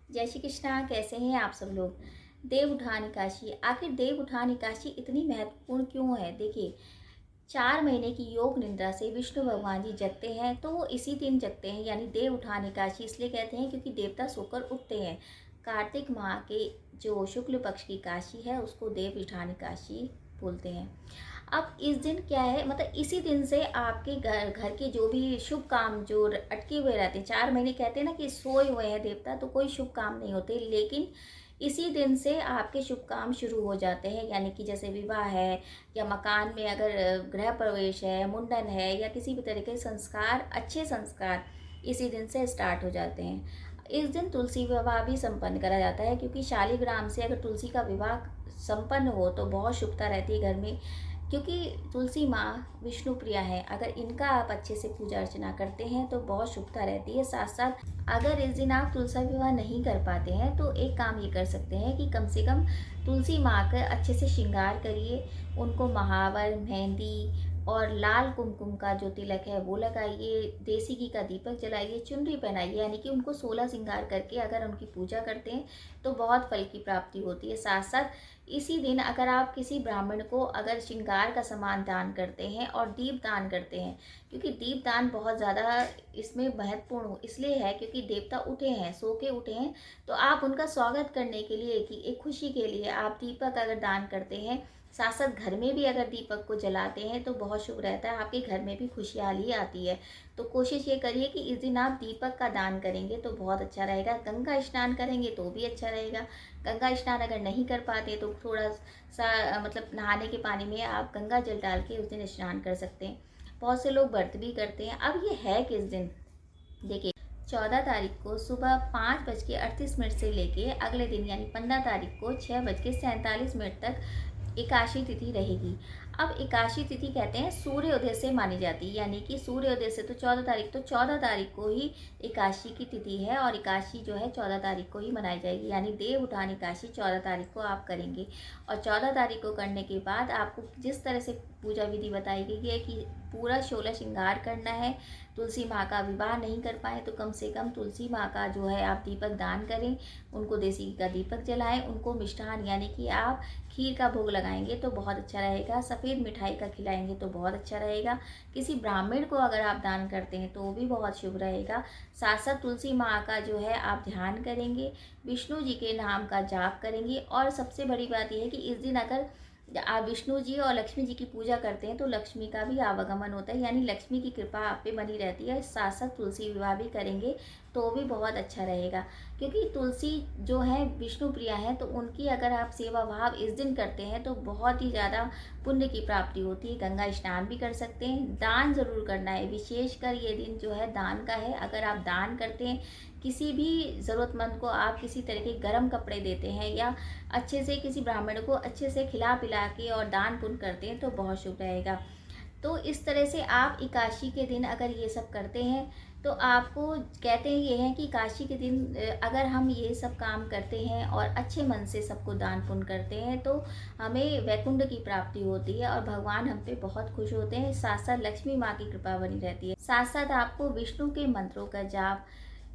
जय श्री कृष्णा। कैसे हैं आप सब लोग। देव उठान एकादशी, आखिर देव उठान एकादशी इतनी महत्वपूर्ण क्यों है। देखिए, 4 महीने की योग निद्रा से विष्णु भगवान जी जगते हैं, तो वो इसी दिन जगते हैं, यानी देव उठान एकादशी इसलिए कहते हैं क्योंकि देवता सोकर उठते हैं। कार्तिक माह के जो शुक्ल पक्ष की एकादशी है उसको देव उठान एकादशी बोलते हैं। अब इस दिन क्या है, मतलब इसी दिन से आपके घर घर के जो भी शुभ काम जो अटके हुए रहते हैं, 4 महीने कहते हैं ना कि सोए हुए हैं देवता, तो कोई शुभ काम नहीं होते, लेकिन इसी दिन से आपके शुभ काम शुरू हो जाते हैं। यानी कि जैसे विवाह है, या मकान में अगर गृह प्रवेश है, मुंडन है, या किसी भी तरह के संस्कार, अच्छे संस्कार इसी दिन से स्टार्ट हो जाते हैं। इस दिन तुलसी विवाह भी संपन्न करा जाता है, क्योंकि शालिग्राम से अगर तुलसी का विवाह संपन्न हो तो बहुत शुभता रहती है घर में। क्योंकि तुलसी माँ विष्णु प्रिया है, अगर इनका आप अच्छे से पूजा अर्चना करते हैं तो बहुत शुभता रहती है। साथ साथ अगर इस दिन आप तुलसी विवाह नहीं कर पाते हैं तो एक काम ये कर सकते हैं कि कम से कम तुलसी माँ का अच्छे से श्रृंगार करिए, उनको महावर, मेहंदी और लाल कुमकुम का जो तिलक है वो लगाइए, देसी घी का दीपक जलाइए, चुनरी पहनाइए, यानी कि उनको 16 श्रृंगार करके अगर उनकी पूजा करते हैं तो बहुत फल की प्राप्ति होती है। साथ साथ इसी दिन अगर आप किसी ब्राह्मण को अगर श्रृंगार का सामान दान करते हैं और दीप दान करते हैं, क्योंकि दीप दान बहुत ज़्यादा इसमें महत्वपूर्ण इसलिए है क्योंकि देवता उठे हैं, सो के उठे हैं, तो आप उनका स्वागत करने के लिए कि एक खुशी के लिए आप दीपक अगर दान करते हैं, साथ साथ घर में भी अगर दीपक को जलाते हैं तो बहुत शुभ रहता है, आपके घर में भी खुशहाली आती है। तो कोशिश ये करिए कि इस दिन आप दीपक का दान करेंगे तो बहुत अच्छा रहेगा। गंगा स्नान करेंगे तो भी अच्छा रहेगा। गंगा स्नान अगर नहीं कर पाते तो थोड़ा सा मतलब नहाने के पानी में आप गंगा जल डाल के उस दिन स्नान कर सकते हैं। बहुत से लोग व्रत भी करते हैं। अब ये है किस दिन, देखिए 14 तारीख को सुबह 5:38 से लेके अगले दिन यानी 15 तारीख को 6:47 तक एकादशी तिथि रहेगी। अब एकादशी तिथि कहते हैं सूर्योदय से मानी जाती है, यानी कि सूर्योदय से तो 14 तारीख, तो 14 तारीख को ही एकादशी की तिथि है और एकादशी जो है 14 तारीख को ही मनाई जाएगी। यानी देव उठान एकादशी 14 तारीख को आप करेंगे, और 14 तारीख को करने के बाद आपको जिस तरह से पूजा विधि बताई गई है कि पूरा 16 श्रृंगार करना है। तुलसी माँ का विवाह नहीं कर पाए तो कम से कम तुलसी माँ का जो है आप दीपक दान करें, उनको देसी घी का दीपक जलाएं, उनको मिष्ठान यानी कि आप खीर का भोग लगाएंगे तो बहुत अच्छा रहेगा, सफ़ेद मिठाई का खिलाएंगे तो बहुत अच्छा रहेगा। किसी ब्राह्मण को अगर आप दान करते हैं तो वो भी बहुत शुभ रहेगा। साथ साथ तुलसी माँ का जो है आप ध्यान करेंगे, विष्णु जी के नाम का जाप करेंगे, और सबसे बड़ी बात यह है कि इस दिन अगर आप विष्णु जी और लक्ष्मी जी की पूजा करते हैं तो लक्ष्मी का भी आवागमन होता है, यानी लक्ष्मी की कृपा आप पे बनी रहती है। साथ साथ तुलसी विवाह भी करेंगे तो भी बहुत अच्छा रहेगा, क्योंकि तुलसी जो है विष्णु प्रिया है, तो उनकी अगर आप सेवा भाव इस दिन करते हैं तो बहुत ही ज़्यादा पुण्य की प्राप्ति होती है। गंगा स्नान भी कर सकते हैं। दान ज़रूर करना है, विशेषकर ये दिन जो है दान का है। अगर आप दान करते हैं, किसी भी ज़रूरतमंद को आप किसी तरह के गर्म कपड़े देते हैं, या अच्छे से किसी ब्राह्मण को अच्छे से खिला पिला के और दान पुण्य करते हैं तो बहुत शुभ रहेगा। तो इस तरह से आप एकादशी के दिन अगर ये सब करते हैं तो आपको कहते हैं ये हैं कि एकादशी के दिन अगर हम ये सब काम करते हैं और अच्छे मन से सबको दान पुण्य करते हैं तो हमें वैकुंठ की प्राप्ति होती है और भगवान हम पे बहुत खुश होते हैं। साथ साथ लक्ष्मी माँ की कृपा बनी रहती है। साथ साथ आपको विष्णु के मंत्रों का जाप,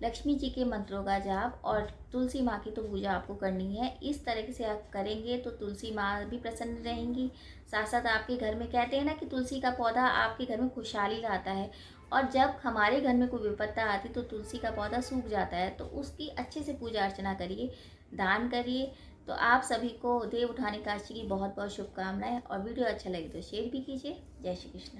लक्ष्मी जी के मंत्रों का जाप और तुलसी माँ की तो पूजा आपको करनी है। इस तरह से आप करेंगे तो तुलसी माँ भी प्रसन्न रहेंगी। साथ साथ आपके घर में कहते हैं ना कि तुलसी का पौधा आपके घर में खुशहाली लाता है, और जब हमारे घर में कोई विपत्ता आती तो तुलसी का पौधा सूख जाता है, तो उसकी अच्छे से पूजा अर्चना करिए, दान करिए। तो आप सभी को देव उठान एकादशी की बहुत बहुत शुभकामनाएं, और वीडियो अच्छा लगे तो शेयर भी कीजिए। जय श्री कृष्ण।